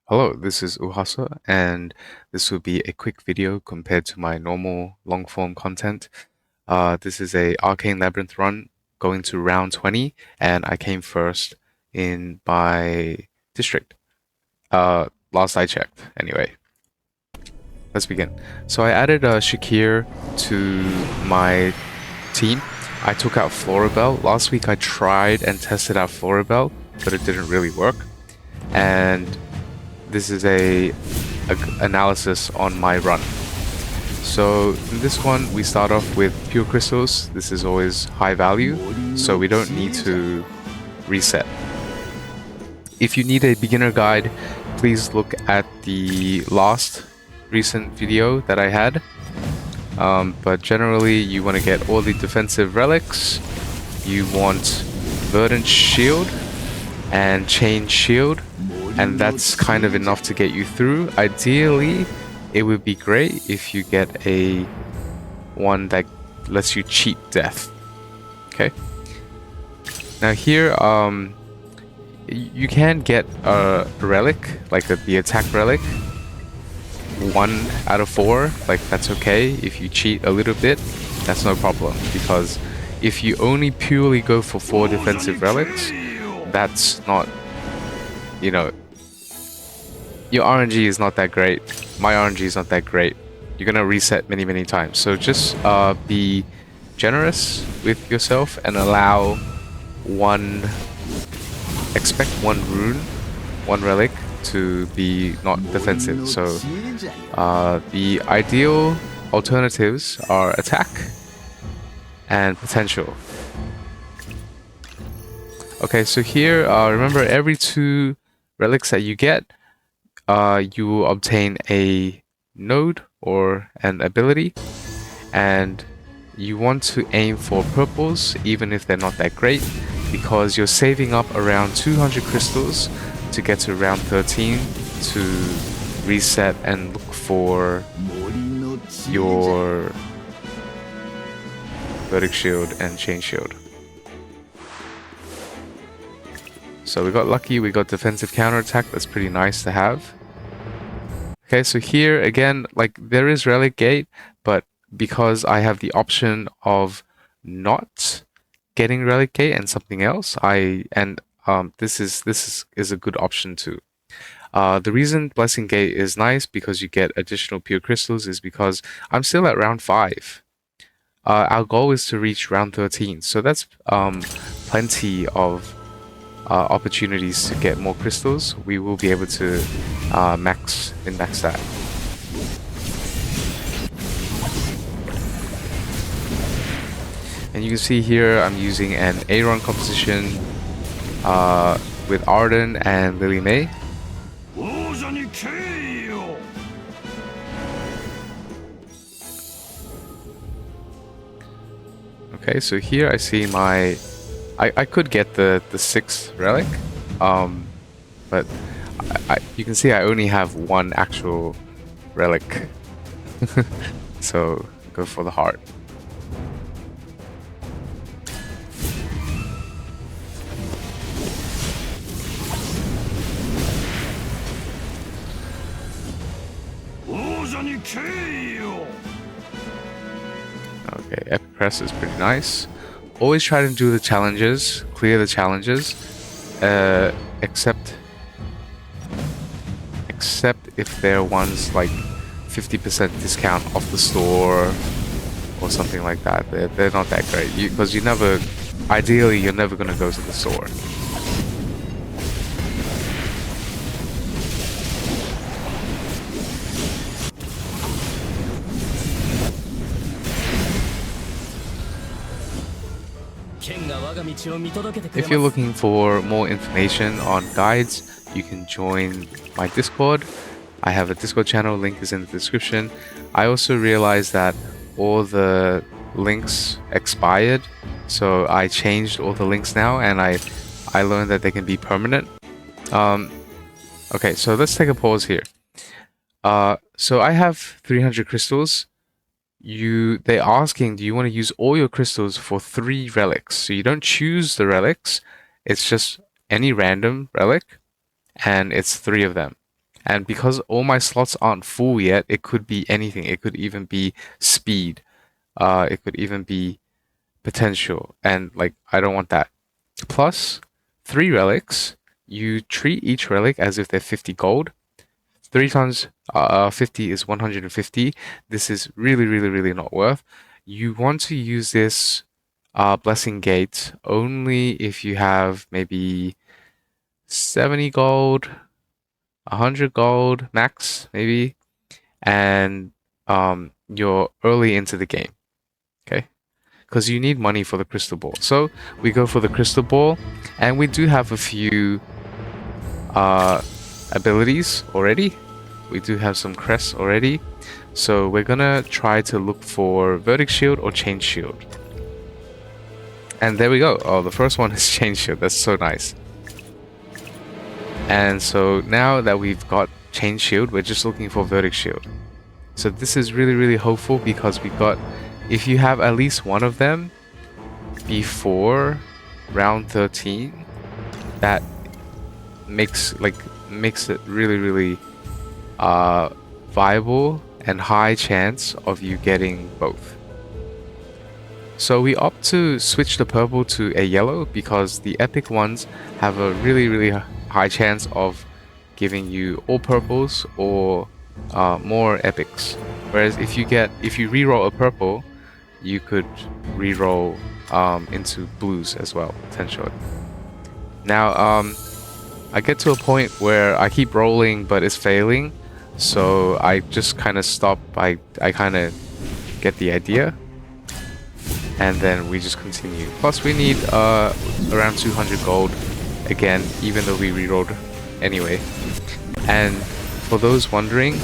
Hello, this is Uhasa, and this will be a quick video compared to my normal long form content. This is a Arcane Labyrinth run going to round 20, and I came first in my district. Last I checked, anyway. Let's begin. So I added Shakir to my team. I took out Floribel. Last week I tried and tested out Floribel, but it didn't really work. And this is a analysis on my run. So in this one, we start off with pure crystals. This is always high value, so we don't need to reset. If you need a beginner guide, please look at the last recent video that I had. But generally, you want to get all the defensive relics. You want Verdant Shield and Chain Shield, and that's kind of enough to get you through. Ideally, it would be great if you get a one that lets you cheat death. Okay. Now here, you can get a relic, like the attack relic. 1 out of 4, like that's okay. If you cheat a little bit, that's no problem, because if you only purely go for 4 defensive relics, that's not, you know, your RNG is not that great. My RNG is not that great. You're gonna reset many times. So just be generous with yourself and allow expect 1 rune, 1 relic to be not defensive. So the ideal alternatives are attack and potential. Okay, so here, remember every 2 relics that you get, you will obtain a node or an ability, and you want to aim for purples even if they're not that great, because you're saving up around 200 crystals to get to round 13 to reset and look for your Verdict Shield and Chain Shield. So we got lucky, we got defensive counterattack, that's pretty nice to have. Okay, so here again, like there is Relic Gate, but because I have the option of not getting Relic Gate and something else, this is a good option too. The reason Blessing Gate is nice because you get additional pure crystals is because I'm still at round 5. Our goal is to reach round 13, so that's plenty of opportunities to get more crystals. We will be able to max that. And you can see here I'm using an Aaron composition with Arden and Lily May. Okay, so here I see my I could get the 6th relic, but you can see I only have 1 actual relic. So go for the heart. Okay, Epic Press is pretty nice. Always try to do the challenges, clear the challenges, except if they're ones like 50% discount off the store or something like that. They're not that great, because ideally you're never gonna go to the store. If you're looking for more information on guides, you can join my Discord. I have a Discord channel, link is in the description. I also realized that all the links expired, so I changed all the links now, and I learned that they can be permanent. Okay, so let's take a pause here. So I have 300 crystals. They're asking, do you want to use all your crystals for 3 relics? So you don't choose the relics, it's just any random relic, and it's 3 of them. And because all my slots aren't full yet, it could be anything. It could even be speed. It could even be potential. And like, I don't want that. Plus, 3 relics. You treat each relic as if they're 50 gold. 3 times 50 is 150. This is really, really, really not worth. You want to use this Blessing Gate only if you have maybe 70 gold, 100 gold max, maybe, and you're early into the game, okay? Because you need money for the crystal ball. So we go for the crystal ball, and we do have a few abilities already. We do have some crests already. So we're gonna try to look for Verdict Shield or Chain Shield. And there we go. Oh, the first one is Chain Shield. That's so nice. And so now that we've got Chain Shield, we're just looking for Verdict Shield. So this is really, really hopeful because we got, if you have at least one of them before round 13, that makes it really, really viable and high chance of you getting both. So we opt to switch the purple to a yellow because the epic ones have a really, really high chance of giving you all purples or more epics. Whereas if you reroll a purple, you could reroll into blues as well, potentially. Now I get to a point where I keep rolling but it's failing, so I just kind of stop. I kind of get the idea, and then we just continue. Plus we need around 200 gold again, even though we rerolled anyway. And for those wondering,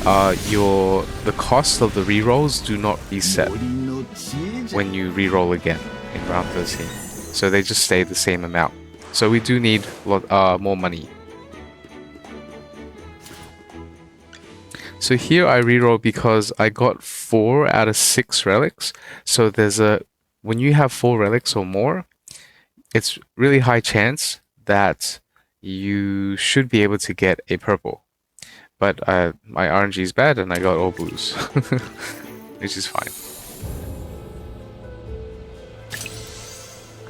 the cost of the rerolls do not reset when you reroll again in round 13, so they just stay the same amount. So we do need more money. So here I reroll because I got 4 out of 6 relics. So when you have 4 relics or more, it's really high chance that you should be able to get a purple. But my RNG is bad and I got all blues, which is fine.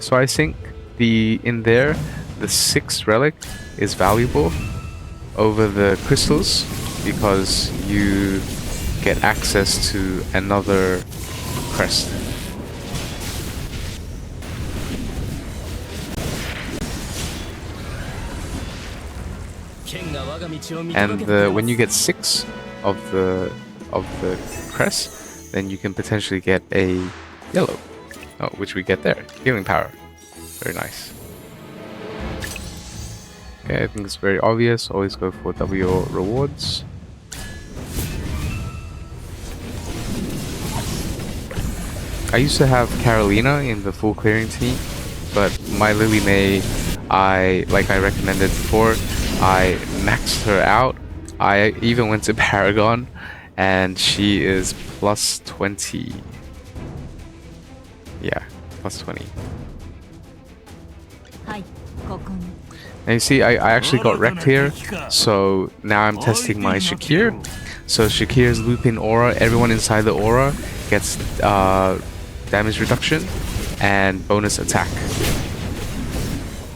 So I think the 6th relic is valuable over the crystals because you get access to another crest. And when you get 6 of the crest, then you can potentially get a yellow, which we get there. Healing power, very nice. Okay, I think it's very obvious. Always go for W rewards. I used to have Carolina in the full clearing team, but my Lily May, like I recommended before, I maxed her out. I even went to Paragon, and she is plus 20. Yeah, plus 20. And you see, I actually got wrecked here, so now I'm testing my Shakir. So Shakir's looping aura, everyone inside the aura gets damage reduction and bonus attack.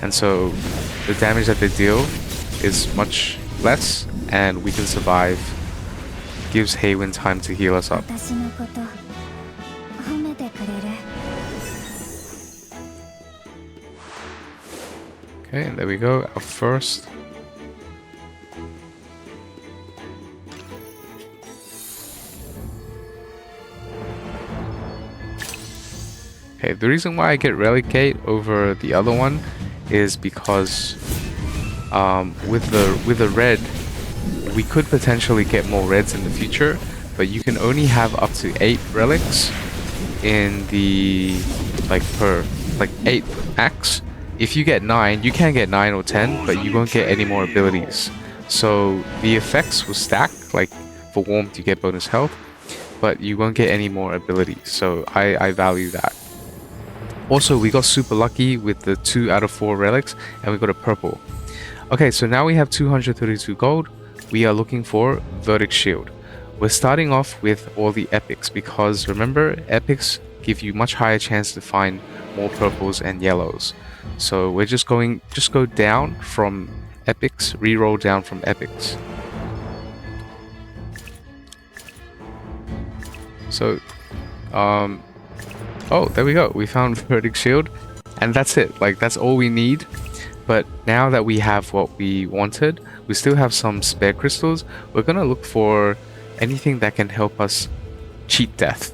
And so the damage that they deal is much less, and we can survive. Gives Haywin time to heal us up. Okay, and there we go, our first. Okay, the reason why I get Relic Gate over the other one is because with the red, we could potentially get more reds in the future, but you can only have up to 8 relics in the per 8 max. If you get 9, you can get 9 or 10, but you won't get any more abilities. So the effects will stack. Like for warmth, you get bonus health, but you won't get any more abilities. So I value that. Also, we got super lucky with the 2 out of 4 relics, and we got a purple. Okay, so now we have 232 gold. we are looking for Verdict Shield. We're starting off with all the epics because remember, epics give you much higher chance to find more purples and yellows. So we're just go down from epics, reroll down from epics. So, oh, there we go. We found Verdict Shield, and that's it. Like, that's all we need. But now that we have what we wanted, we still have some spare crystals. We're gonna look for anything that can help us cheat death.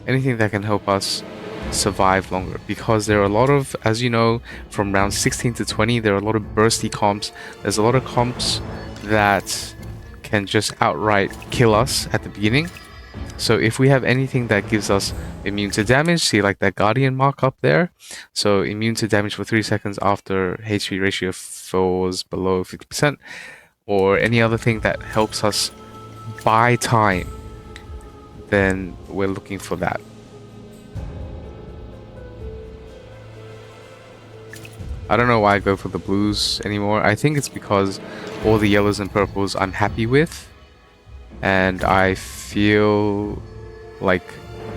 Anything that can help us survive longer. Because there are a lot of, as you know, from round 16 to 20, there are a lot of bursty comps. There's a lot of comps that can just outright kill us at the beginning. So if we have anything that gives us immune to damage, see like that guardian mark up there. So immune to damage for 3 seconds after HP ratio falls below 50%, or any other thing that helps us buy time, then we're looking for that. I don't know why I go for the blues anymore. I think it's because all the yellows and purples I'm happy with, and I feel like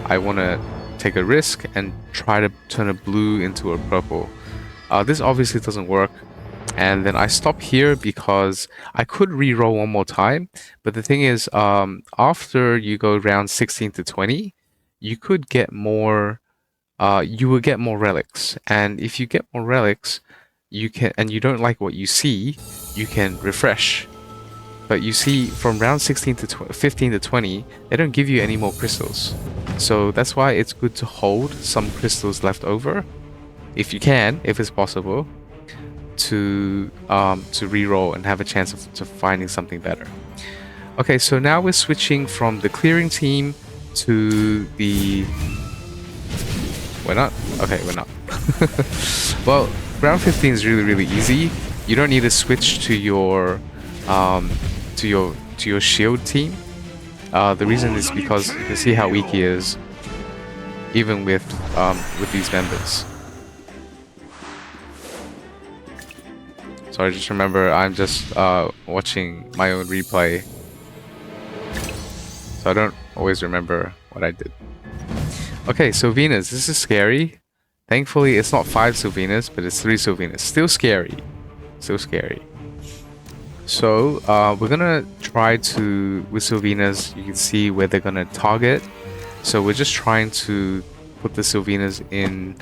I want to take a risk and try to turn a blue into a purple. This obviously doesn't work, and then I stop here because I could re-roll one more time, but the thing is, after you go round 16 to 20, you could get more, you will get more relics, and if you get more relics, you can, and you don't like what you see, you can refresh. But you see, from round 16 to 15 to 20, they don't give you any more crystals. So that's why it's good to hold some crystals left over, if you can, if it's possible, to reroll and have a chance of finding something better. Okay, so now we're switching from the clearing team to the... We're not? Okay, we're not. Well, round 15 is really easy. You don't need to switch to your to your shield team. The reason is because you can see how weak he is, even with these members. So I just remember I'm just watching my own replay, so I don't always remember what I did. Okay, Sylvenas, this is scary. Thankfully, it's not 5 Sylvenas, but it's 3 Sylvenas. Still scary. Still scary. So, we're gonna try to, with Sylvenas, you can see where they're gonna target. So we're just trying to put the Sylvenas in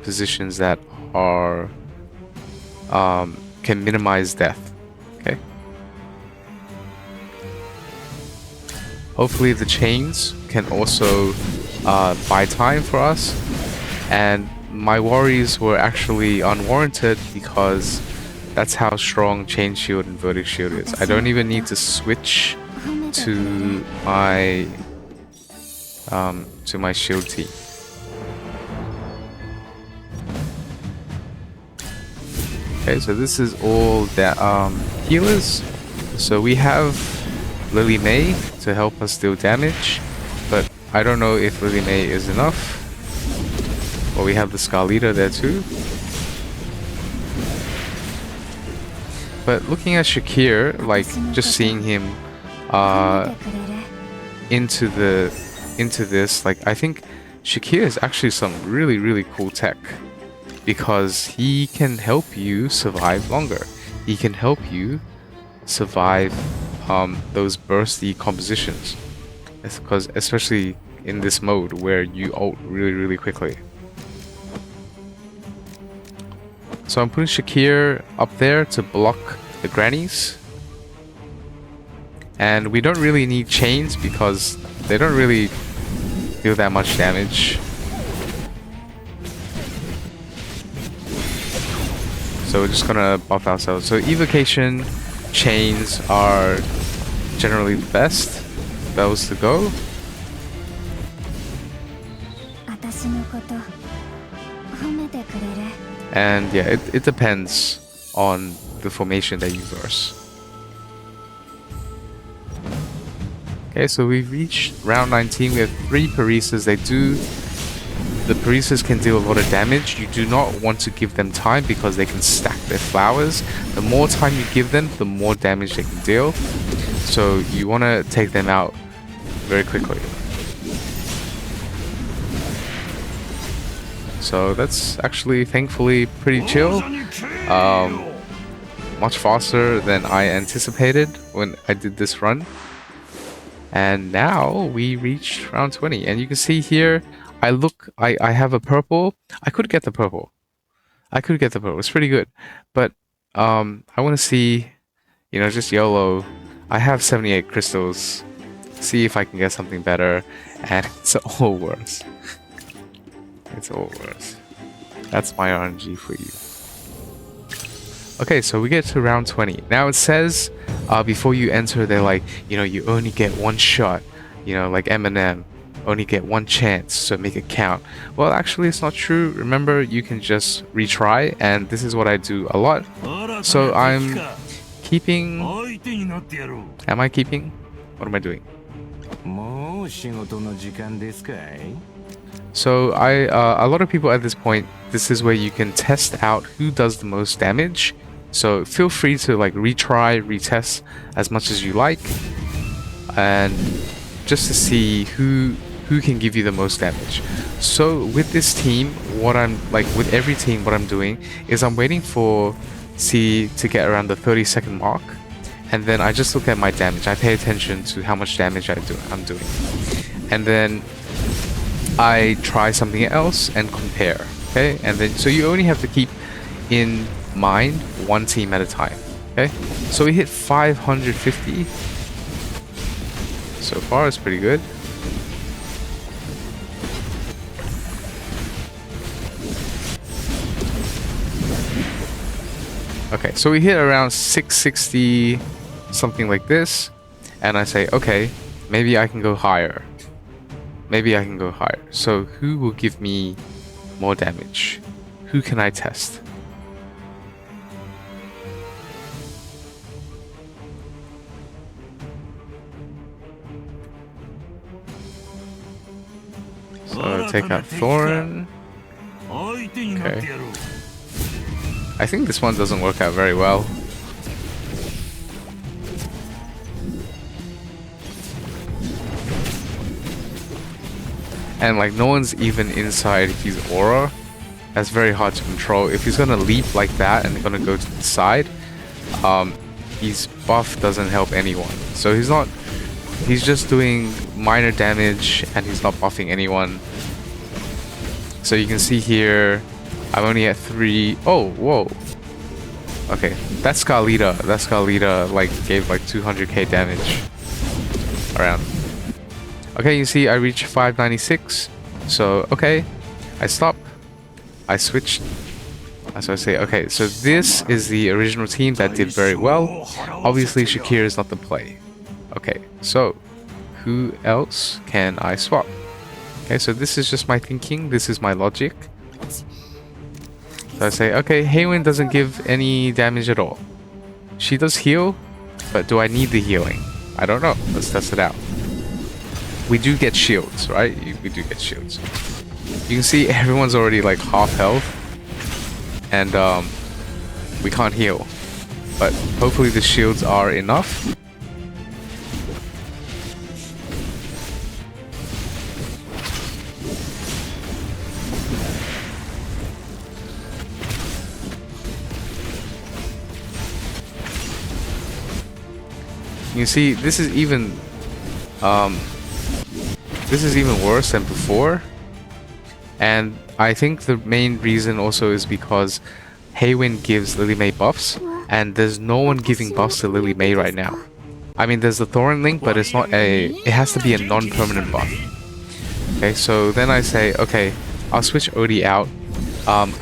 positions that are, can minimize death. Okay. Hopefully the chains can also buy time for us. And my worries were actually unwarranted because that's how strong Chain Shield and Verdict Shield is. I don't even need to switch to my shield team. Okay, so this is all that healers. So we have Lily May to help us deal damage, but I don't know if Lily May is enough. Well, we have the Scarlita there too. But looking at Shakir, like just seeing him into this, like I think Shakir is actually some really cool tech, because he can help you survive longer. He can help you survive those bursty compositions. It's because especially in this mode where you ult really quickly. So I'm putting Shakir up there to block the grannies. And we don't really need chains because they don't really deal that much damage. So we're just gonna buff ourselves. So evocation, chains are generally the best. Those to go. And yeah, it depends on the formation that you verse. Okay, so we've reached round 19. We have 3 Parisas. They do the baristas can deal a lot of damage, you do not want to give them time because they can stack their flowers. The more time you give them, the more damage they can deal. So you want to take them out very quickly. So that's actually, thankfully, pretty chill. Much faster than I anticipated when I did this run. And now we reached round 20. And you can see here, I have a purple. I could get the purple. It's pretty good. But I want to see, you know, just YOLO. I have 78 crystals. See if I can get something better. And it's all worse. It's all worse. That's my RNG for you. Okay, so we get to round 20. Now it says, before you enter, they're like, you know, you only get one shot. You know, like Eminem, only get one chance, so make it count. Well, actually, it's not true. Remember, you can just retry, and this is what I do a lot. So I'm keeping... Am I keeping? What am I doing? So a lot of people at this point, this is where you can test out who does the most damage. So feel free to like retry, retest as much as you like, and just to see who can give you the most damage. So with this team, what I'm like with every team, what I'm doing is I'm waiting for C to get around the 30-second mark, and then I just look at my damage. I pay attention to how much damage I'm doing, and then I try something else and compare. Okay, and then so you only have to keep in mind one team at a time. Okay, so we hit 550 so far. It's pretty good. Okay, so we hit around 660, something like this, and I say, okay, maybe I can go higher. Maybe I can go higher. So who will give me more damage? Who can I test? So take out Thorin. Okay. I think this one doesn't work out very well. And like no one's even inside his aura. That's very hard to control. If he's gonna leap like that and gonna go to the side, his buff doesn't help anyone. So he's just doing minor damage and he's not buffing anyone. So you can see here, I'm only at 3. Oh, whoa. Okay, that Scarlita like gave like 200k damage around. Okay, you see I reached 596. So okay, I stop. I switched. So I say, okay, so this is the original team that did very well. Obviously Shakir is not the play. Okay, so who else can I swap? Okay, so this is just my thinking, this is my logic. So I say, okay, Haywin doesn't give any damage at all. She does heal, but do I need the healing? I don't know. Let's test it out. We do get shields, right? We do get shields. You can see everyone's already like half health, and we can't heal. But hopefully the shields are enough. You see, this is even worse than before, and I think the main reason also is because Haywin gives Lily May buffs, and there's no one giving buffs to Lily May right now. I mean, there's the Thorin link, but it's not it has to be a non-permanent buff. Okay, so then I say, okay, I'll switch Odie out.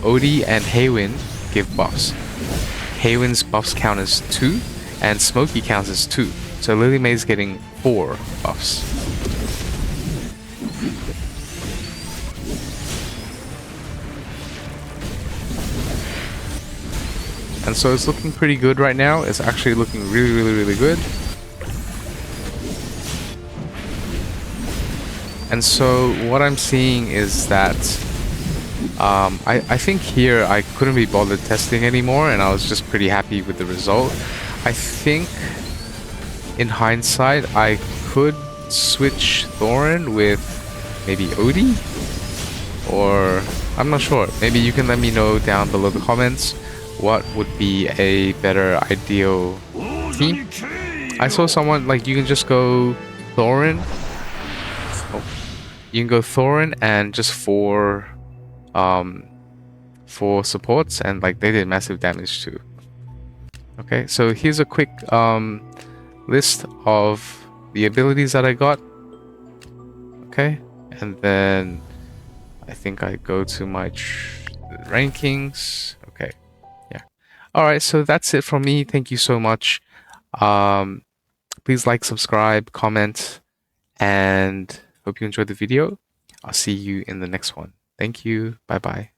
Odie and Haywin give buffs. Haywin's buffs count as 2, and Smokey counts as 2. So Lily May's getting 4 buffs. And so it's looking pretty good right now. It's actually looking really good. And so what I'm seeing is that I think here I couldn't be bothered testing anymore, and I was just pretty happy with the result. I think in hindsight I could switch Thorin with maybe Odie, or I'm not sure. Maybe you can let me know down below the comments what would be a better ideal team. I saw someone like you can just go Thorin. Oh, you can go Thorin and just um four supports, and like they did massive damage too. Okay, so here's a quick list of the abilities that I got. Okay, and then I think I go to my rankings. Okay, yeah. All right, so that's it from me. Thank you so much. Um, please like, subscribe, comment, and hope you enjoyed the video. I'll see you in the next one. Thank you. Bye bye.